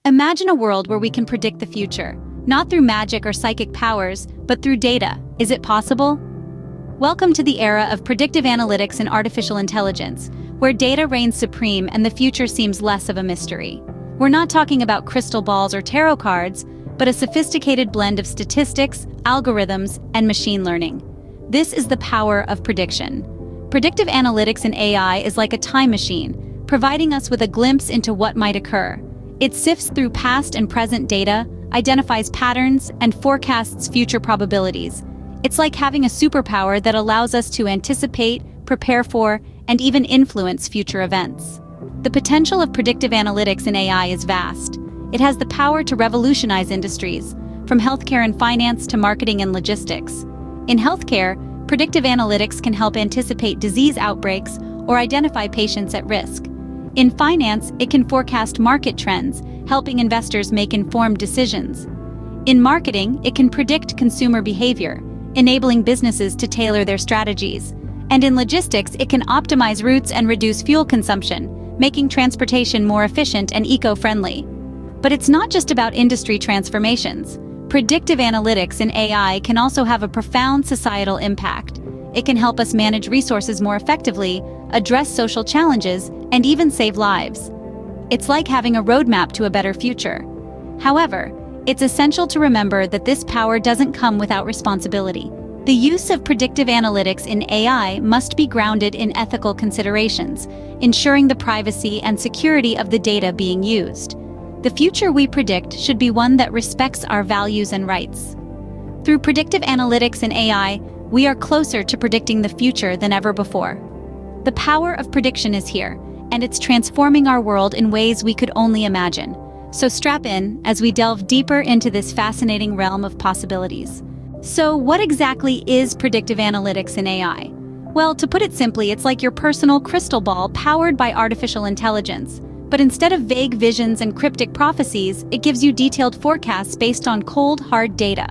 Imagine a world where we can predict the future, not through magic or psychic powers, but through data. Is it possible? Welcome to the era of predictive analytics and artificial intelligence, where data reigns supreme and the future seems less of a mystery. We're not talking about crystal balls or tarot cards, but a sophisticated blend of statistics, algorithms, and machine learning. This is the power of prediction. Predictive analytics in AI is like a time machine, providing us with a glimpse into what might occur. It sifts through past and present data, identifies patterns, and forecasts future probabilities. It's like having a superpower that allows us to anticipate, prepare for, and even influence future events. The potential of predictive analytics in AI is vast. It has the power to revolutionize industries, from healthcare and finance to marketing and logistics. In healthcare, predictive analytics can help anticipate disease outbreaks or identify patients at risk. In finance, it can forecast market trends, helping investors make informed decisions. In marketing, it can predict consumer behavior, enabling businesses to tailor their strategies. And in logistics, it can optimize routes and reduce fuel consumption, making transportation more efficient and eco-friendly. But it's not just about industry transformations. Predictive analytics in AI can also have a profound societal impact. It can help us manage resources more effectively, address social challenges, and even save lives. It's like having a roadmap to a better future. However, it's essential to remember that this power doesn't come without responsibility. The use of predictive analytics in AI must be grounded in ethical considerations, ensuring the privacy and security of the data being used. The future we predict should be one that respects our values and rights. Through predictive analytics in AI, we are closer to predicting the future than ever before. The power of prediction is here, and it's transforming our world in ways we could only imagine. So strap in as we delve deeper into this fascinating realm of possibilities. So what exactly is predictive analytics in AI? Well, to put it simply, it's like your personal crystal ball powered by artificial intelligence. But instead of vague visions and cryptic prophecies, it gives you detailed forecasts based on cold, hard data.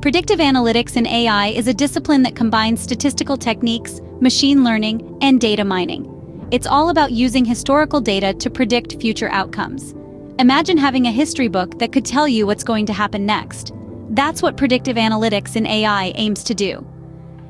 Predictive analytics in AI is a discipline that combines statistical techniques, machine learning, and data mining. It's all about using historical data to predict future outcomes. Imagine having a history book that could tell you what's going to happen next. That's what predictive analytics in AI aims to do.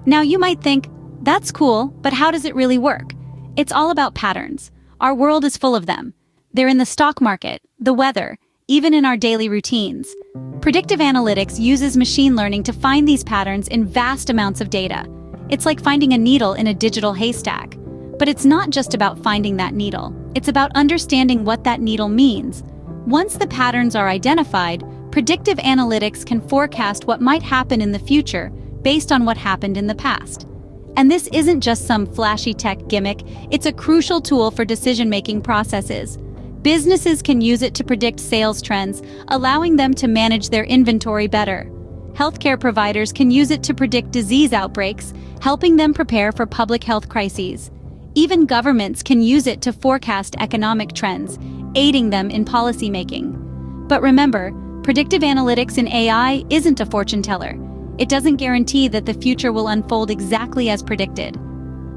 Now you might think, that's cool, but how does it really work? It's all about patterns. Our world is full of them. They're in the stock market, the weather, even in our daily routines. Predictive analytics uses machine learning to find these patterns in vast amounts of data. It's like finding a needle in a digital haystack. But it's not just about finding that needle. It's about understanding what that needle means. Once the patterns are identified, predictive analytics can forecast what might happen in the future based on what happened in the past. And this isn't just some flashy tech gimmick, it's a crucial tool for decision-making processes. Businesses can use it to predict sales trends, allowing them to manage their inventory better. Healthcare providers can use it to predict disease outbreaks, helping them prepare for public health crises. Even governments can use it to forecast economic trends, aiding them in policymaking. But remember, predictive analytics in AI isn't a fortune teller. It doesn't guarantee that the future will unfold exactly as predicted.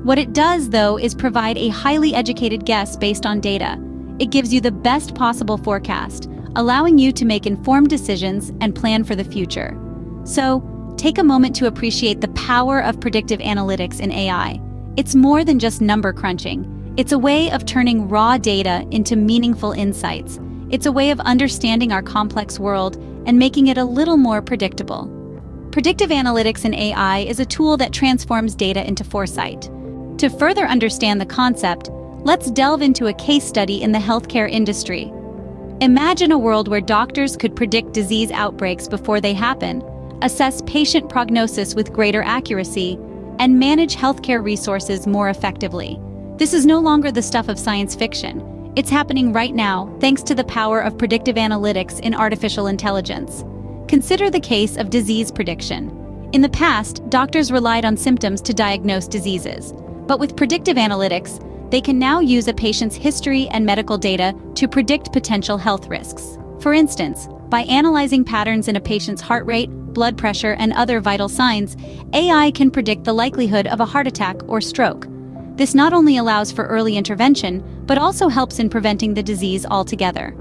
What it does, though, is provide a highly educated guess based on data. It gives you the best possible forecast, allowing you to make informed decisions and plan for the future. So, take a moment to appreciate the power of predictive analytics in AI. It's more than just number crunching. It's a way of turning raw data into meaningful insights. It's a way of understanding our complex world and making it a little more predictable. Predictive analytics in AI is a tool that transforms data into foresight. To further understand the concept, let's delve into a case study in the healthcare industry. Imagine a world where doctors could predict disease outbreaks before they happen, assess patient prognosis with greater accuracy, and manage healthcare resources more effectively. This is no longer the stuff of science fiction. It's happening right now, thanks to the power of predictive analytics in artificial intelligence. Consider the case of disease prediction. In the past, doctors relied on symptoms to diagnose diseases. But with predictive analytics, they can now use a patient's history and medical data to predict potential health risks. For instance, by analyzing patterns in a patient's heart rate, blood pressure, and other vital signs, AI can predict the likelihood of a heart attack or stroke. This not only allows for early intervention, but also helps in preventing the disease altogether.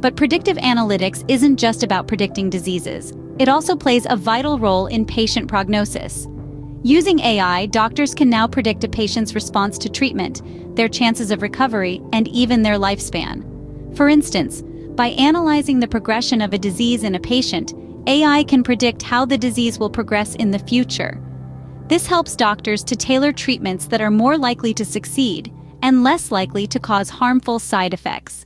But predictive analytics isn't just about predicting diseases. It also plays a vital role in patient prognosis. Using AI, doctors can now predict a patient's response to treatment, their chances of recovery, and even their lifespan. For instance, by analyzing the progression of a disease in a patient, AI can predict how the disease will progress in the future. This helps doctors to tailor treatments that are more likely to succeed and less likely to cause harmful side effects.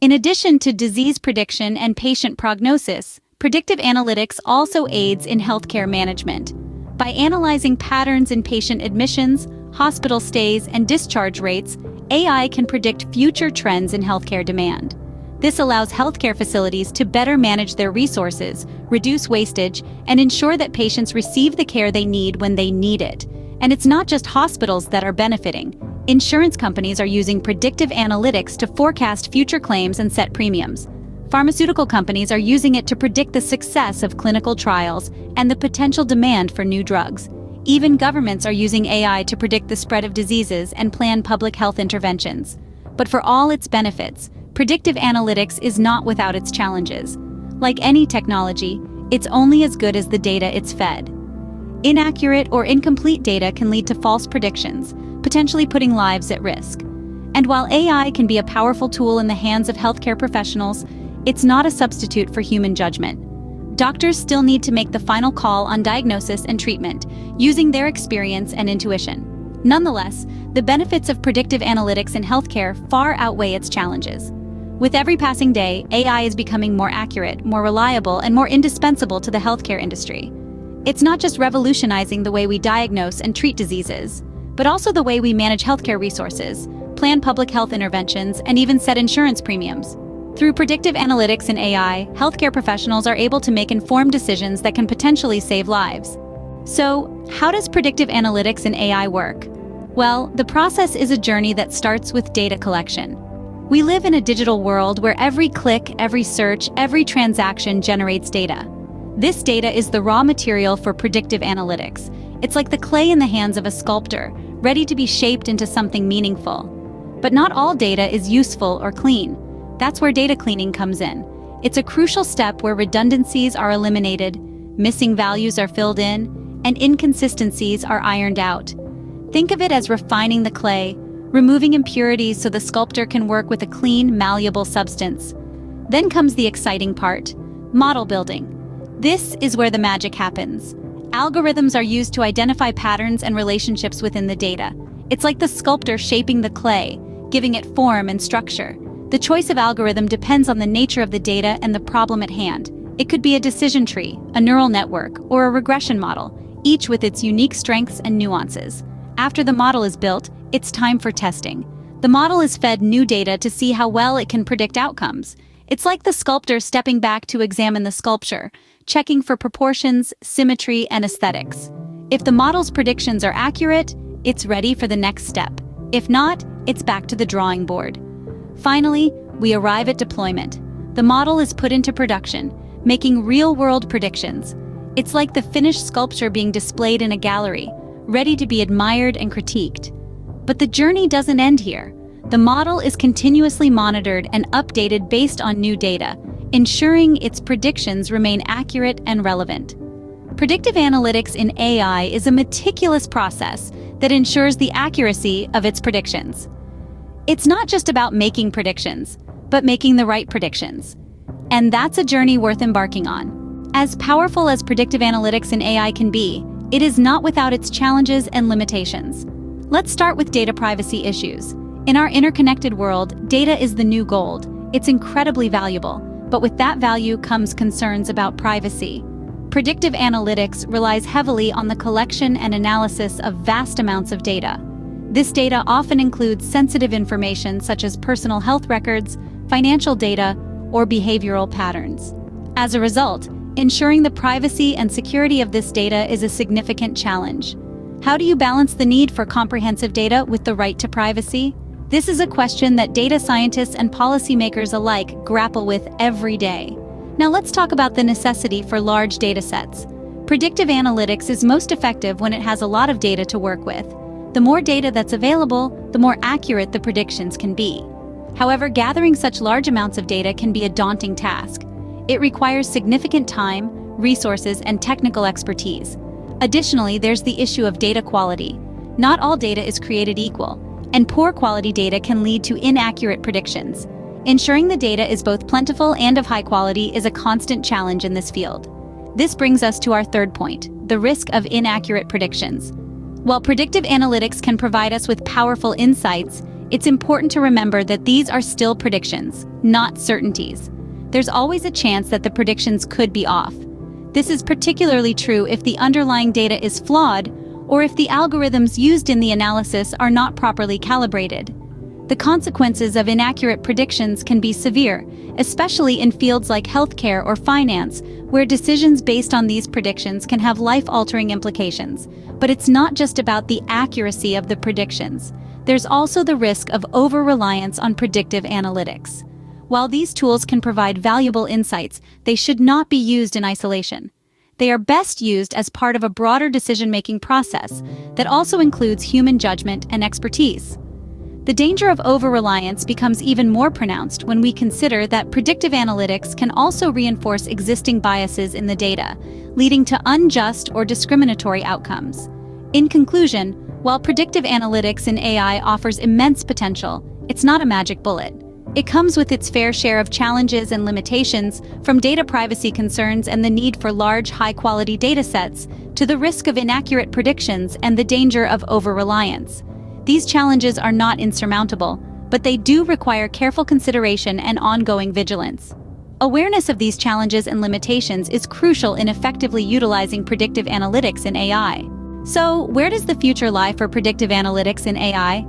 In addition to disease prediction and patient prognosis, predictive analytics also aids in healthcare management. By analyzing patterns in patient admissions, hospital stays, and discharge rates, AI can predict future trends in healthcare demand. This allows healthcare facilities to better manage their resources, reduce wastage, and ensure that patients receive the care they need when they need it. And it's not just hospitals that are benefiting. Insurance companies are using predictive analytics to forecast future claims and set premiums. Pharmaceutical companies are using it to predict the success of clinical trials and the potential demand for new drugs. Even governments are using AI to predict the spread of diseases and plan public health interventions. But for all its benefits, predictive analytics is not without its challenges. Like any technology, it's only as good as the data it's fed. Inaccurate or incomplete data can lead to false predictions, potentially putting lives at risk. And while AI can be a powerful tool in the hands of healthcare professionals, it's not a substitute for human judgment. Doctors still need to make the final call on diagnosis and treatment, using their experience and intuition. Nonetheless, the benefits of predictive analytics in healthcare far outweigh its challenges. With every passing day, AI is becoming more accurate, more reliable, and more indispensable to the healthcare industry. It's not just revolutionizing the way we diagnose and treat diseases, but also the way we manage healthcare resources, plan public health interventions, and even set insurance premiums. Through predictive analytics and AI, healthcare professionals are able to make informed decisions that can potentially save lives. So, how does predictive analytics and AI work? Well, the process is a journey that starts with data collection. We live in a digital world where every click, every search, every transaction generates data. This data is the raw material for predictive analytics. It's like the clay in the hands of a sculptor, ready to be shaped into something meaningful. But not all data is useful or clean. That's where data cleaning comes in. It's a crucial step where redundancies are eliminated, missing values are filled in, and inconsistencies are ironed out. Think of it as refining the clay, removing impurities so the sculptor can work with a clean, malleable substance. Then comes the exciting part, model building. This is where the magic happens. Algorithms are used to identify patterns and relationships within the data. It's like the sculptor shaping the clay, giving it form and structure. The choice of algorithm depends on the nature of the data and the problem at hand. It could be a decision tree, a neural network, or a regression model, each with its unique strengths and nuances. After the model is built, it's time for testing. The model is fed new data to see how well it can predict outcomes. It's like the sculptor stepping back to examine the sculpture, checking for proportions, symmetry, and aesthetics. If the model's predictions are accurate, it's ready for the next step. If not, it's back to the drawing board. Finally, we arrive at deployment. The model is put into production, making real-world predictions. It's like the finished sculpture being displayed in a gallery, ready to be admired and critiqued. But the journey doesn't end here. The model is continuously monitored and updated based on new data, ensuring its predictions remain accurate and relevant. Predictive analytics in AI is a meticulous process that ensures the accuracy of its predictions. It's not just about making predictions, but making the right predictions. And that's a journey worth embarking on. As powerful as predictive analytics in AI can be, it is not without its challenges and limitations. Let's start with data privacy issues. In our interconnected world, data is the new gold. It's incredibly valuable, but with that value comes concerns about privacy. Predictive analytics relies heavily on the collection and analysis of vast amounts of data. This data often includes sensitive information such as personal health records, financial data, or behavioral patterns. As a result, ensuring the privacy and security of this data is a significant challenge. How do you balance the need for comprehensive data with the right to privacy? This is a question that data scientists and policymakers alike grapple with every day. Now let's talk about the necessity for large data sets. Predictive analytics is most effective when it has a lot of data to work with. The more data that's available, the more accurate the predictions can be. However, gathering such large amounts of data can be a daunting task. It requires significant time, resources, and technical expertise. Additionally, there's the issue of data quality. Not all data is created equal, and poor quality data can lead to inaccurate predictions. Ensuring the data is both plentiful and of high quality is a constant challenge in this field. This brings us to our third point, the risk of inaccurate predictions. While predictive analytics can provide us with powerful insights, it's important to remember that these are still predictions, not certainties. There's always a chance that the predictions could be off. This is particularly true if the underlying data is flawed or if the algorithms used in the analysis are not properly calibrated. The consequences of inaccurate predictions can be severe, especially in fields like healthcare or finance, where decisions based on these predictions can have life-altering implications. But it's not just about the accuracy of the predictions. There's also the risk of over-reliance on predictive analytics. While these tools can provide valuable insights, they should not be used in isolation. They are best used as part of a broader decision-making process that also includes human judgment and expertise. The danger of over-reliance becomes even more pronounced when we consider that predictive analytics can also reinforce existing biases in the data, leading to unjust or discriminatory outcomes. In conclusion, while predictive analytics in AI offers immense potential, it's not a magic bullet. It comes with its fair share of challenges and limitations, from data privacy concerns and the need for large, high-quality datasets, to the risk of inaccurate predictions and the danger of over-reliance. These challenges are not insurmountable, but they do require careful consideration and ongoing vigilance. Awareness of these challenges and limitations is crucial in effectively utilizing predictive analytics in AI. So, where does the future lie for predictive analytics in AI?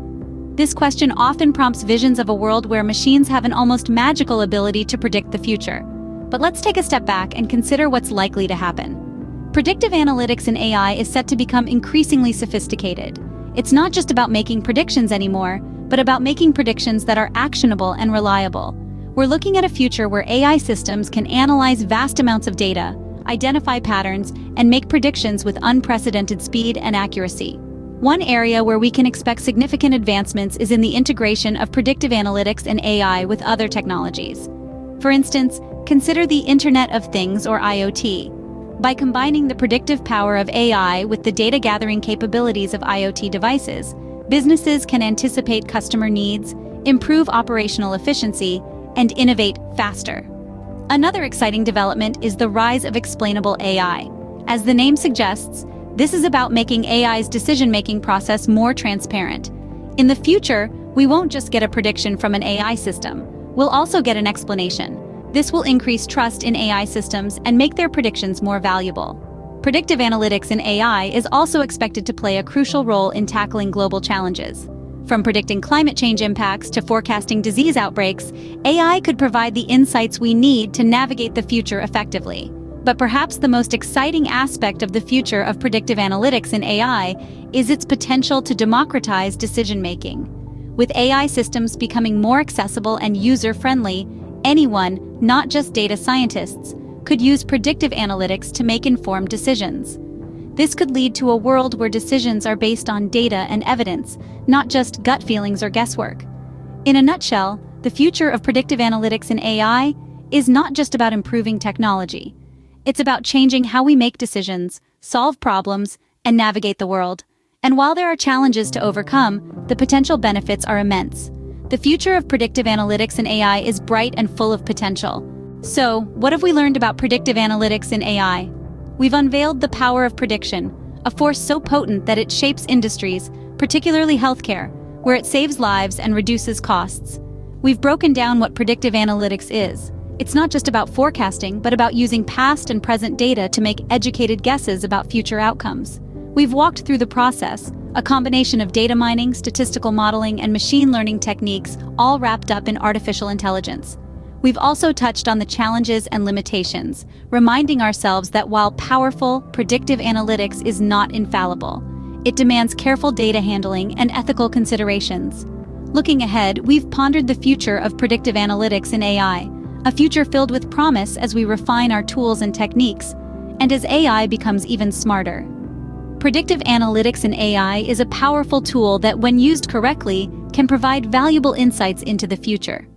This question often prompts visions of a world where machines have an almost magical ability to predict the future. But let's take a step back and consider what's likely to happen. Predictive analytics in AI is set to become increasingly sophisticated. It's not just about making predictions anymore, but about making predictions that are actionable and reliable. We're looking at a future where AI systems can analyze vast amounts of data, identify patterns, and make predictions with unprecedented speed and accuracy. One area where we can expect significant advancements is in the integration of predictive analytics and AI with other technologies. For instance, consider the Internet of Things, or IoT. By combining the predictive power of AI with the data-gathering capabilities of IoT devices, businesses can anticipate customer needs, improve operational efficiency, and innovate faster. Another exciting development is the rise of explainable AI. As the name suggests, this is about making AI's decision-making process more transparent. In the future, we won't just get a prediction from an AI system, we'll also get an explanation. This will increase trust in AI systems and make their predictions more valuable. Predictive analytics in AI is also expected to play a crucial role in tackling global challenges. From predicting climate change impacts to forecasting disease outbreaks, AI could provide the insights we need to navigate the future effectively. But perhaps the most exciting aspect of the future of predictive analytics in AI is its potential to democratize decision-making. With AI systems becoming more accessible and user-friendly, anyone, not just data scientists, could use predictive analytics to make informed decisions. This could lead to a world where decisions are based on data and evidence, not just gut feelings or guesswork. In a nutshell, the future of predictive analytics in AI is not just about improving technology. It's about changing how we make decisions, solve problems, and navigate the world. And while there are challenges to overcome, the potential benefits are immense. The future of predictive analytics in AI is bright and full of potential. So, what have we learned about predictive analytics in AI? We've unveiled the power of prediction, a force so potent that it shapes industries, particularly healthcare, where it saves lives and reduces costs. We've broken down what predictive analytics is. It's not just about forecasting, but about using past and present data to make educated guesses about future outcomes. We've walked through the process, a combination of data mining, statistical modeling, and machine learning techniques, all wrapped up in artificial intelligence. We've also touched on the challenges and limitations, reminding ourselves that while powerful, predictive analytics is not infallible. It demands careful data handling and ethical considerations. Looking ahead, we've pondered the future of predictive analytics in AI, a future filled with promise as we refine our tools and techniques, and as AI becomes even smarter. Predictive analytics in AI is a powerful tool that, when used correctly, can provide valuable insights into the future.